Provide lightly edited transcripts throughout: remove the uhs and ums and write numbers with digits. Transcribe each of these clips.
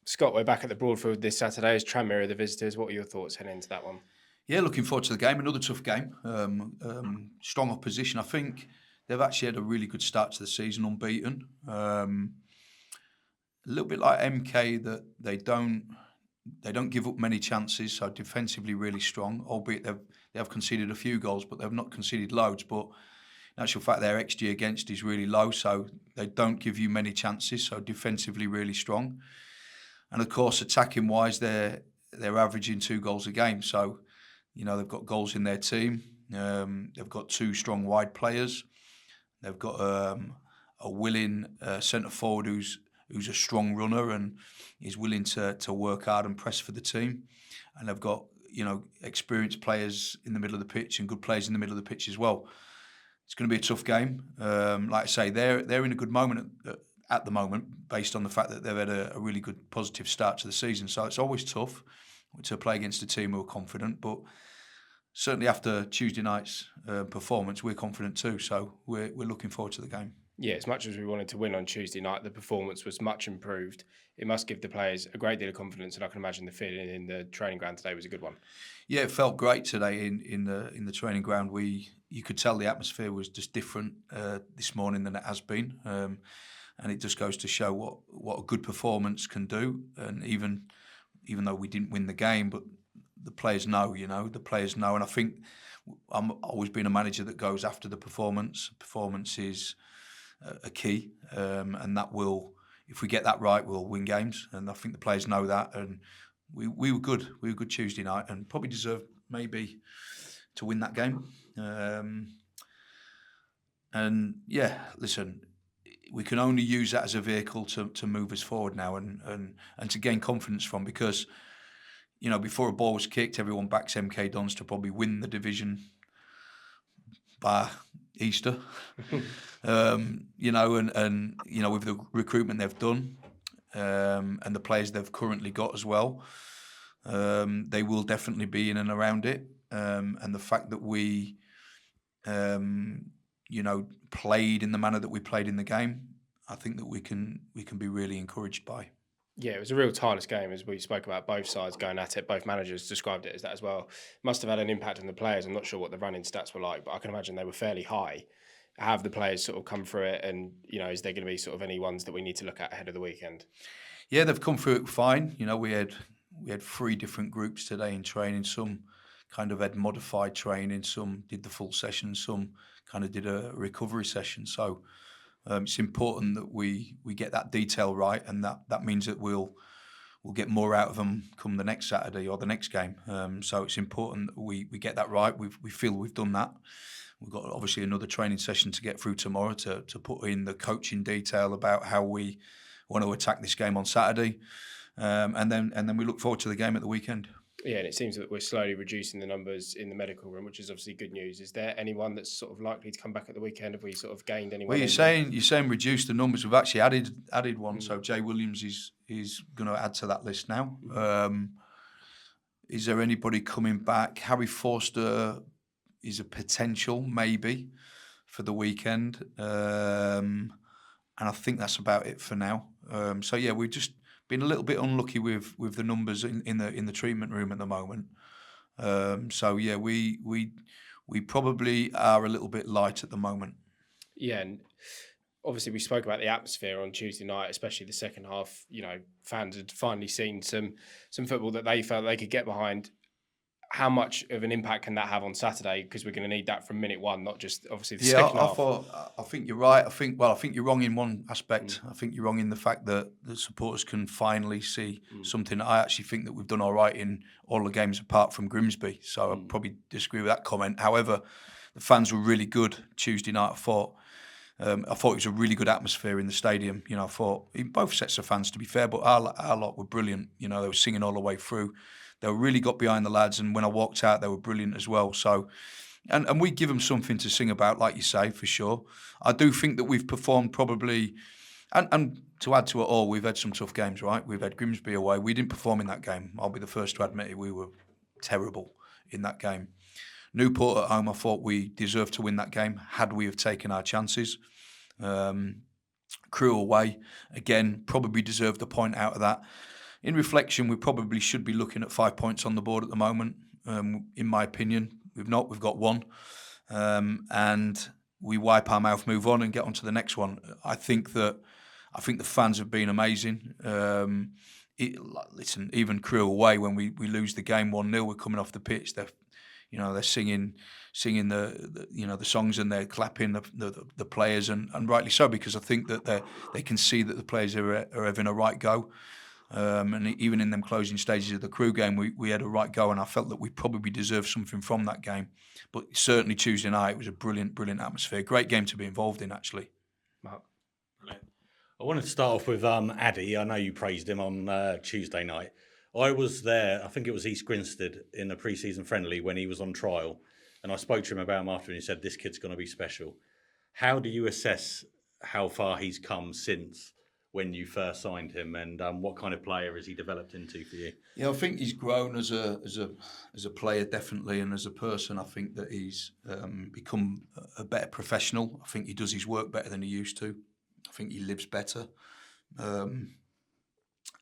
Scott, we're back at the Broadfield this Saturday as TRANMERE are the visitors. What are your thoughts heading into that one? Yeah, looking forward to the game. Another tough game. Strong opposition. I think they've actually had a really good start to the season, unbeaten. A little bit like MK, that they don't give up many chances. So defensively, really strong. Albeit they have conceded a few goals, but they've not conceded loads. But in actual fact, their XG against is really low, so they don't give you many chances. So defensively, really strong. And of course, attacking wise, they're averaging 2 goals a game. So they've got goals in their team. They've got 2 strong wide players. They've got a willing centre forward who's a strong runner and is willing to work hard and press for the team. And they've got experienced players in the middle of the pitch and good players in the middle of the pitch as well. It's going to be a tough game. Like I say, they're in a good moment at the moment, based on the fact that they've had a really good positive start to the season. So it's always tough to play against a team who are confident, but certainly after Tuesday night's performance, we're confident too. So we're looking forward to the game. Yeah, as much as we wanted to win on Tuesday night, the performance was much improved. It must give the players a great deal of confidence, and I can imagine the feeling in the training ground today was a good one. Yeah, it felt great today in the training ground. You could tell the atmosphere was just different this morning than it has been, and it just goes to show what a good performance can do. And even though we didn't win the game, but the players know, the players know. And I think I'm always been a manager that goes after the performance. Performance is a key, and that will, if we get that right, we'll win games. And I think the players know that. And we were good. We were good Tuesday night, and probably deserved maybe to win that game. And yeah, listen, we can only use that as a vehicle to move us forward now and to gain confidence from, because before a ball was kicked, everyone backs MK Dons to probably win the division by Easter. And with the recruitment they've done, and the players they've currently got as well, they will definitely be in and around it. And the fact that we played in the manner that we played in the game, I think that we can be really encouraged by. Yeah, it was a real tireless game, as we spoke about, both sides going at it. Both managers described it as that as well. Must have had an impact on the players. I'm not sure what the running stats were like, but I can imagine they were fairly high. Have the players sort of come through it, and is there going to be sort of any ones that we need to look at ahead of the weekend? Yeah, they've come through it fine. We had 3 different groups today in training. Some kind of had modified training, some did the full session, some kind of did a recovery session. So it's important that we get that detail right, and that means that we'll get more out of them come the next Saturday or the next game. So it's important that we get that right. We feel we've done that. We've got obviously another training session to get through tomorrow to put in the coaching detail about how we want to attack this game on Saturday, and then we look forward to the game at the weekend. Yeah, and it seems that we're slowly reducing the numbers in the medical room, which is obviously good news. Is there anyone that's sort of likely to come back at the weekend? Have we sort of gained anyone? Well, you're saying reduce the numbers. We've actually added one. So Jay Williams is going to add to that list now. Is there anybody coming back? Harry Forster is a potential maybe for the weekend, and I think that's about it for now. So yeah, we've just been a little bit unlucky with the numbers in the treatment room at the moment. So yeah, we probably are a little bit light at the moment. Yeah, and obviously we spoke about the atmosphere on Tuesday night, especially the second half. Fans had finally seen some football that they felt they could get behind. How much of an impact can that have on Saturday? Because we're going to need that from minute one, not just obviously the second half. I think you're right. I think you're wrong in one aspect. I think you're wrong in the fact that the supporters can finally see something. I actually think that we've done all right in all the games apart from Grimsby. So I probably disagree with that comment. However, the fans were really good Tuesday night. I thought it was a really good atmosphere in the stadium. I thought both sets of fans, to be fair, but our lot were brilliant. They were singing all the way through. They really got behind the lads, and when I walked out, they were brilliant as well. So, and we give them something to sing about, like you say, for sure. I do think that we've performed probably, and to add to it all, we've had some tough games, right? We've had Grimsby away. We didn't perform in that game. I'll be the first to admit it. We were terrible in that game. Newport at home, I thought we deserved to win that game had we have taken our chances. Crewe away, again, probably deserved a point out of that. in reflection, we probably should be looking at 5 points on the board at the moment. In my opinion, we've not. We've got one, and we wipe our mouth, move on, and get on to the next one. I think the fans have been amazing. Listen, even Crew away, when we lose the game 1-0, we're coming off the pitch. They're singing the songs, and they're clapping the players, and rightly so, because I think that they can see that the players are having a right go. And even in them closing stages of the Crew game, we had a right go, and I felt that we probably deserved something from that game. But certainly Tuesday night, it was a brilliant atmosphere. Great game to be involved in, actually. Mark. I wanted to start off with Addy. I know you praised him on Tuesday night. I was there, I think it was East Grinstead, in a pre-season friendly when he was on trial. And I spoke to him about him after, and he said, this kid's going to be special. How do you assess how far he's come since when you first signed him, and what kind of player has he developed into for you? Yeah, I think he's grown as a player, definitely, and as a person. I think that he's become a better professional. I think he does his work better than he used to. I think he lives better, and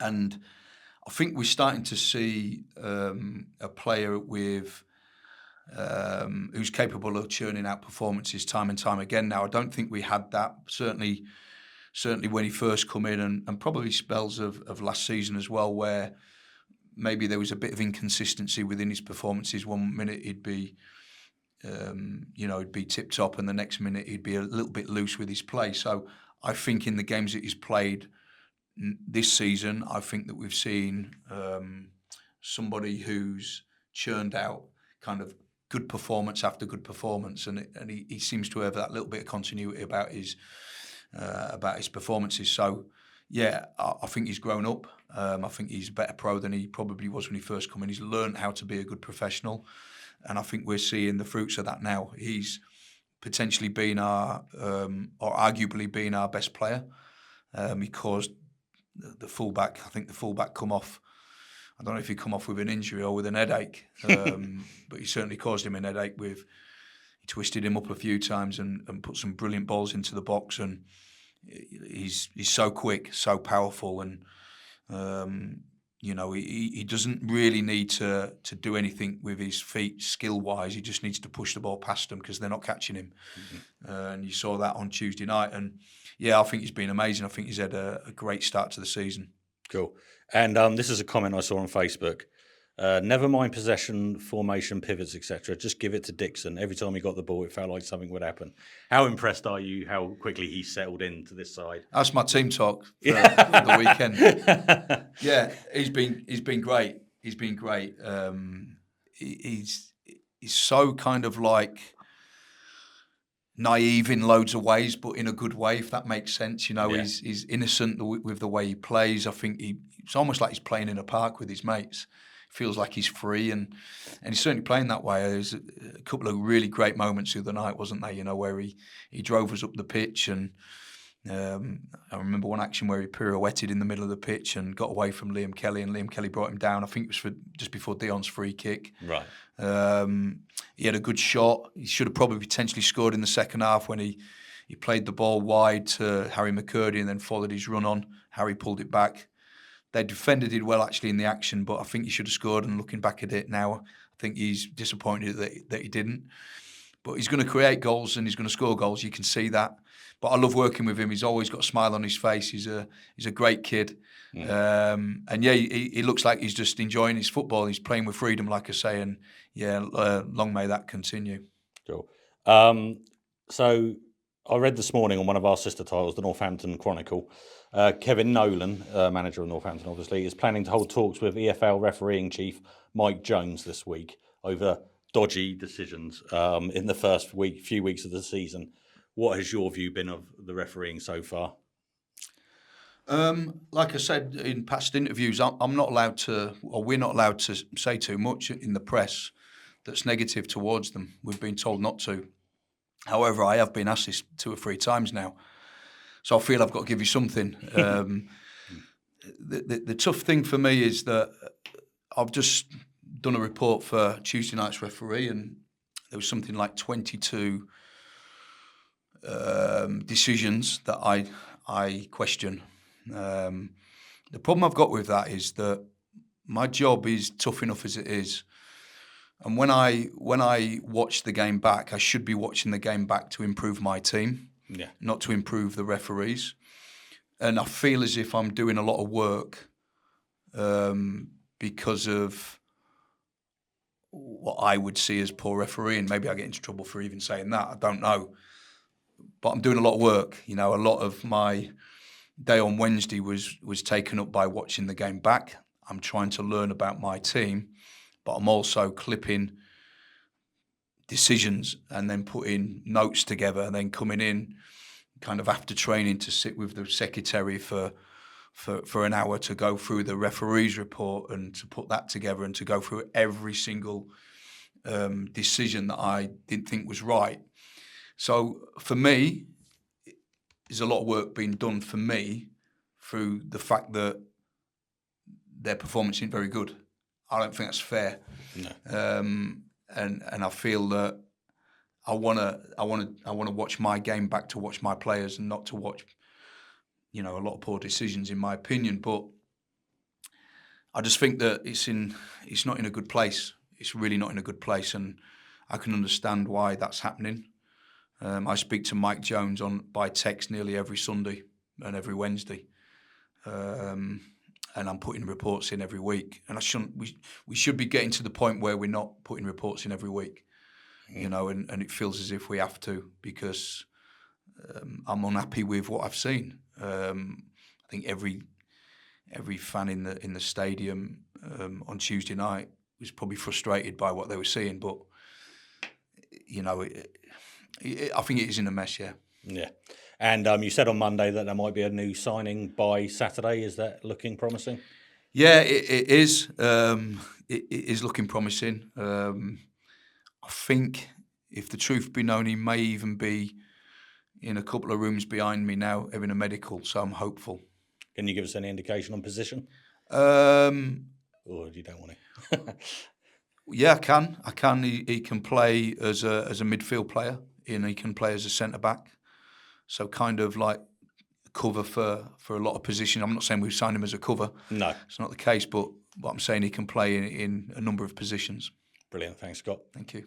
I think we're starting to see a player with who's capable of churning out performances time and time again. Now, I don't think we had that, certainly when he first come in, and probably spells of last season as well, where maybe there was a bit of inconsistency within his performances. 1 minute he'd be tip top, and the next minute he'd be a little bit loose with his play. So I think in the games that he's played this season, I think that we've seen somebody who's churned out kind of good performance after good performance, and he seems to have that little bit of continuity about his performances. So yeah, I think he's grown up. I think he's a better pro than he probably was when he first came in. He's learned how to be a good professional, and I think we're seeing the fruits of that now. He's potentially been or arguably been our best player, because the fullback, I think the fullback come off, I don't know if he come off with an injury or with an headache, but he certainly caused him an headache. He twisted him up a few times and put some brilliant balls into the box, and he's so quick, so powerful, and he doesn't really need to do anything with his feet skill-wise. He just needs to push the ball past them because they're not catching him. Mm-hmm. And you saw that on Tuesday night. And yeah, I think he's been amazing. I think he's had a great start to the season. Cool. And this is a comment I saw on Facebook. Never mind possession, formation, pivots, etc. Just give it to Dixon. Every time he got the ball, it felt like something would happen. How impressed are you how quickly he settled into this side? That's my team talk for the weekend. Yeah, he's been great. He's been great. He's so kind of like naive in loads of ways, but in a good way, if that makes sense. Yeah. He's innocent with the way he plays. I think it's almost like he's playing in a park with his mates. Feels like he's free, and he's certainly playing that way. There's a couple of really great moments the other night, wasn't there? Where he drove us up the pitch, and I remember one action where he pirouetted in the middle of the pitch and got away from Liam Kelly, and Liam Kelly brought him down. I think it was just before Dion's free kick. Right. He had a good shot. He should have probably potentially scored in the second half when he played the ball wide to Harry McCurdy and then followed his run on. Harry pulled it back. They defended it well, actually, in the action, but I think he should have scored. And looking back at it now, I think he's disappointed that he didn't. But he's going to create goals and he's going to score goals. You can see that. But I love working with him. He's always got a smile on his face. He's a great kid. Yeah. And yeah, he looks like he's just enjoying his football. He's playing with freedom, like I say. And yeah, long may that continue. Cool. So I read this morning on one of our sister titles, the Northampton Chronicle, Kevin Nolan, manager of Northampton, obviously, is planning to hold talks with EFL refereeing chief Mike Jones this week over dodgy decisions in the first few weeks of the season. What has your view been of the refereeing so far? Like I said in past interviews, I'm not allowed to, or we're not allowed to say too much in the press that's negative towards them. We've been told not to. However, I have been asked this 2 or 3 times now. So I feel I've got to give you something. The tough thing for me is that I've just done a report for Tuesday night's referee, and there was something like 22 decisions that I question. The problem I've got with that is that my job is tough enough as it is. And when I watch the game back, I should be watching the game back to improve my team, not to improve the referees. And I feel as if I'm doing a lot of work because of what I would see as poor refereeing. Maybe I get into trouble for even saying that. I don't know. But I'm doing a lot of work. You know, a lot of my day on Wednesday was taken up by watching the game back. I'm trying to learn about my team, but I'm also clipping decisions and then putting notes together and then coming in kind of after training to sit with the secretary for an hour to go through the referee's report and to put that together and to go through every single decision that I didn't think was right. So for me, there's a lot of work being done for me through the fact that their performance isn't very good. I don't think that's fair. No. And I feel that I wanna watch my game back to watch my players and not to watch, you know, a lot of poor decisions in my opinion. But I just think that it's not in a good place. It's really not in a good place, and I can understand why that's happening. I speak to Mike Jones by text nearly every Sunday and every Wednesday, and I'm putting reports in every week. And we should be getting to the point where we're not putting reports in every week, you know. And it feels as if we have to, because I'm unhappy with what I've seen. I think every fan in the stadium on Tuesday night was probably frustrated by what they were seeing, but you know, I think it is in a mess. Yeah. And you said on Monday that there might be a new signing by Saturday. Is that looking promising? Yeah, it is. It is looking promising. I think, if the truth be known, he may even be in a couple of rooms behind me now having a medical, so I'm hopeful. Can you give us any indication on position? Or you don't want to? Yeah, I can. He can play as a midfield player, and he can play as a centre back. So kind of like cover for a lot of positions. I'm not saying we've signed him as a cover. No, it's not the case. But I'm saying he can play in a number of positions. Brilliant. Thanks, Scott. Thank you.